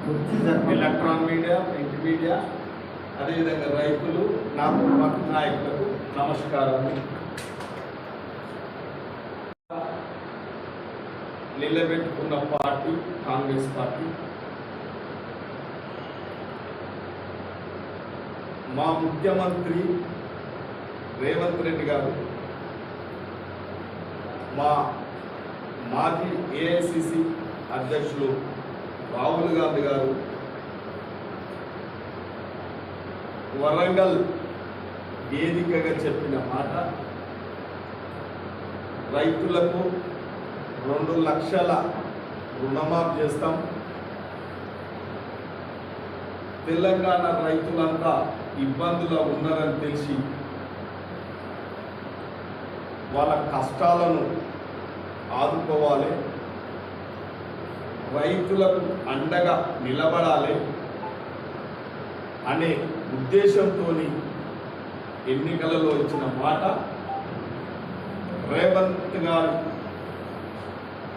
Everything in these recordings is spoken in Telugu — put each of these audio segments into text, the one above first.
ఎలక్ట్రాన్ మీడియా, ప్రింట్ మీడియా, అదేవిధంగా రైతులు, నాకు నాయకులకు నమస్కారాలు. నిలబెట్టుకున్న పార్టీ కాంగ్రెస్ పార్టీ. మా ముఖ్యమంత్రి రేవంత్ రెడ్డి గారు, మా మాజీ ఏఐసిసి అధ్యక్షులు రాహుల్ గాంధీ గారు వరంగల్ వేదికగా చెప్పిన మాట, రైతులకు 2 లక్షల రుణమాఫీ చేస్తాం, తెలంగాణ రైతులంతా ఇబ్బందులు ఉన్నారని తెలిసి వాళ్ళ కష్టాలను ఆదుకోవాలి, రైతులకు అండగా నిలబడాలి అనే ఉద్దేశంతో ఎన్నికలలో ఇచ్చిన మాట రేవంత్ గారి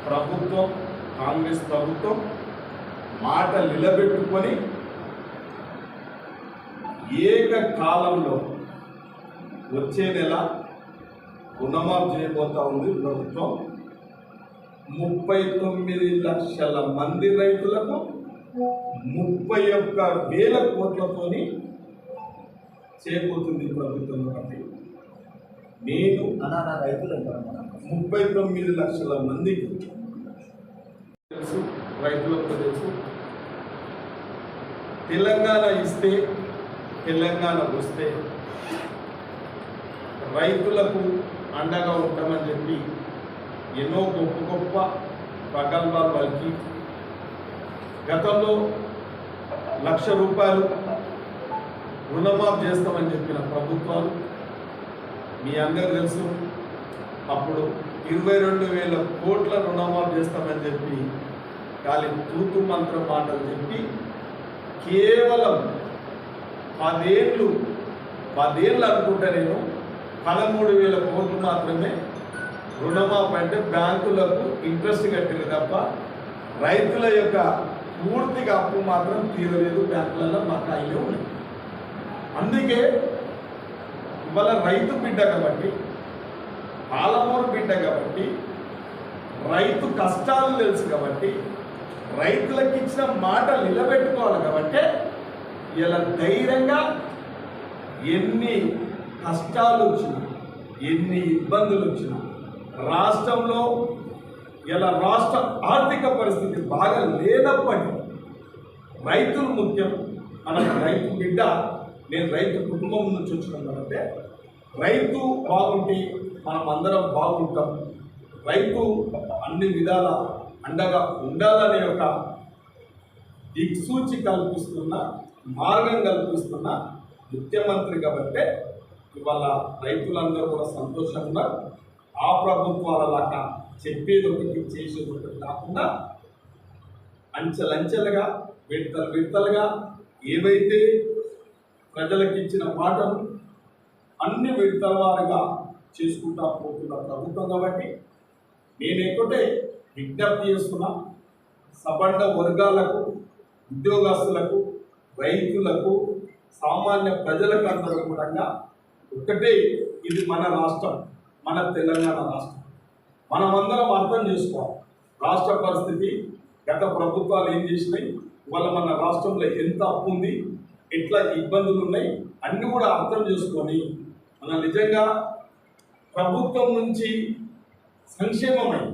ప్రభుత్వం, కాంగ్రెస్ ప్రభుత్వం మాట నిలబెట్టుకొని ఏకకాలంలో వచ్చే నెల రుణమాఫీ చేయబోతా ఉంది ప్రభుత్వం. 39 లక్షల మంది రైతులకు 31,000 కోట్లతోని చేయబోతుంది ప్రభుత్వం. కాబట్టి నేను 39 లక్షల మందికి తెలుసు, రైతులకు తెలుసు, తెలంగాణ ఇస్తే, తెలంగాణ వస్తే రైతులకు అండగా ఉంటామని చెప్పి ఎన్నో గొప్ప గొప్ప ప్రగల్భాలు పలికి గతంలో 1,00,000 రూపాయలు రుణమాఫీ చేస్తామని చెప్పిన ప్రభుత్వాలు మీ అందరూ తెలుసు. అప్పుడు 22,000 కోట్ల రుణమాఫీ చేస్తామని చెప్పి ఖాళీ తూతు మంత్ర మాటలు చెప్పి కేవలం 10 ఏళ్ళు అనుకుంటా నేను 13,000 కోట్లు మాత్రమే రుణమాఫీ అంటే బ్యాంకులకు ఇంట్రెస్ట్ కట్టింది తప్ప రైతుల యొక్క పూర్తిగా అప్పు మాత్రం తీరలేదు. బ్యాంకులలో మాకు అయ్యే ఉన్నాయి. అందుకే ఇవాళ రైతు బిడ్డ కాబట్టి, పాలమూరు బిడ్డ కాబట్టి, రైతు కష్టాలు తెలుసు కాబట్టి, రైతులకు ఇచ్చిన మాట నిలబెట్టుకోవాలి కాబట్టి ఇలా ధైర్యంగా ఎన్ని కష్టాలు వచ్చినా, ఎన్ని ఇబ్బందులు వచ్చినా, రాష్ట్రంలో ఇలా రాష్ట్ర ఆర్థిక పరిస్థితి బాగా లేనప్పటికీ రైతులు ముఖ్యం. మనకు రైతు బిడ్డ, నేను రైతు కుటుంబం నుంచి వచ్చినాం కాబట్టి రైతు బాగుంటే మనం అందరం బాగుంటాం, రైతు అన్ని విధాల అండగా ఉండాలనే ఒక దిక్సూచి కల్పిస్తున్న, మార్గం కల్పిస్తున్న ముఖ్యమంత్రి కాబట్టి ఇవాళ రైతులందరూ కూడా సంతోషంగా ఆ ప్రభుత్వాల లాగా చెప్పేది ఒకటి చేసేది ఒకటి కాకుండా అంచెలంచెలుగా విడతలుగా ఏవైతే ప్రజలకు ఇచ్చిన మాటలు అన్ని విడతల వారిగా చేసుకుంటా పోతున్న ప్రభుత్వం కాబట్టి నేను ఎక్కువటే విజ్ఞప్తి చేస్తున్నా. సబండ వర్గాలకు, ఉద్యోగస్తులకు, రైతులకు, సామాన్య ప్రజలకు అందరూ కూడా ఒకటే, ఇది మన రాష్ట్రం, మన తెలంగాణ రాష్ట్రం. మనమందరం అర్థం చేసుకోవాలి రాష్ట్ర పరిస్థితి, గత ప్రభుత్వాలు ఏం చేసినాయి, ఇవాళ మన రాష్ట్రంలో ఎంత అప్పు ఉంది, ఎట్లా ఇబ్బందులు ఉన్నాయి, అన్నీ కూడా అర్థం చేసుకొని మన నిజంగా ప్రభుత్వం నుంచి సంక్షేమమైన,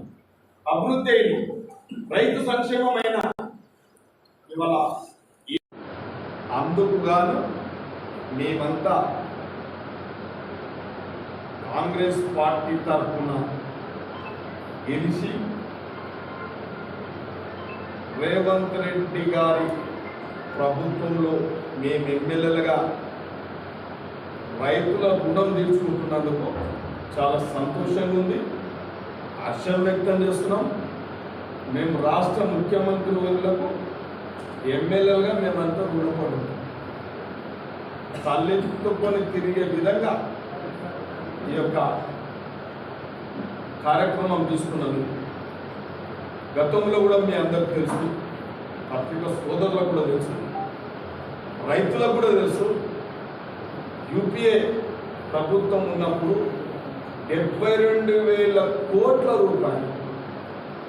అభివృద్ధి అయిన, రైతు సంక్షేమమైన ఇవాళ అందుకు గాను మేమంతా కాంగ్రెస్ పార్టీ తరఫున గెలిచి రేవంత్ రెడ్డి గారి ప్రభుత్వంలో మేము ఎమ్మెల్యేలుగా రైతుల రుణం తీర్చుకుంటున్నందుకు చాలా సంతోషంగా ఉంది, హర్షం వ్యక్తం చేస్తున్నాం. మేము రాష్ట్ర ముఖ్యమంత్రి వర్యులకు ఎమ్మెల్యేలుగా మేమంతా రుణపడి ఉంటాం. తల్లెత్తుకొని తిరిగే విధంగా ఈ యొక్క కార్యక్రమం తీసుకున్నది. గతంలో కూడా మీ అందరికి తెలుసు, పత్రిక సోదరులకు కూడా తెలుసు, రైతులకు కూడా తెలుసు. యూపీఏ ప్రభుత్వం ఉన్నప్పుడు 72,000 కోట్ల రూపాయలు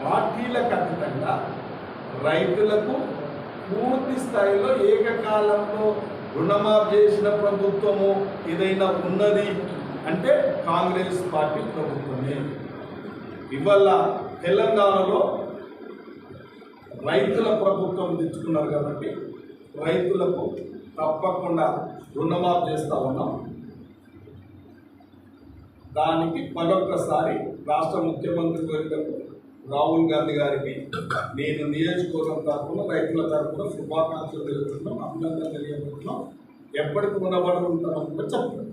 పార్టీలకు అతీతంగా రైతులకు పూర్తి స్థాయిలో ఏకకాలంలో రుణమాఫీ చేసిన ప్రభుత్వము ఏదైనా ఉన్నది అంటే కాంగ్రెస్ పార్టీ ప్రభుత్వమే. ఇవాళ తెలంగాణలో రైతుల ప్రభుత్వం తెచ్చుకున్నారు కాబట్టి రైతులకు తప్పకుండా రుణమాఫీ చేస్తూ ఉన్నాం. దానికి మరొకసారి రాష్ట్ర ముఖ్యమంత్రి వర్యులకు రాహుల్ గాంధీ గారికి నేను నియోజకవర్గం తరఫున రైతుల తరఫున శుభాకాంక్షలు తెలుపుతున్నాం, అభినందనలు తెలియజేస్తున్నాం. ఎప్పటికి రుణపడి ఉంటామని కూడా చెప్తున్నాం.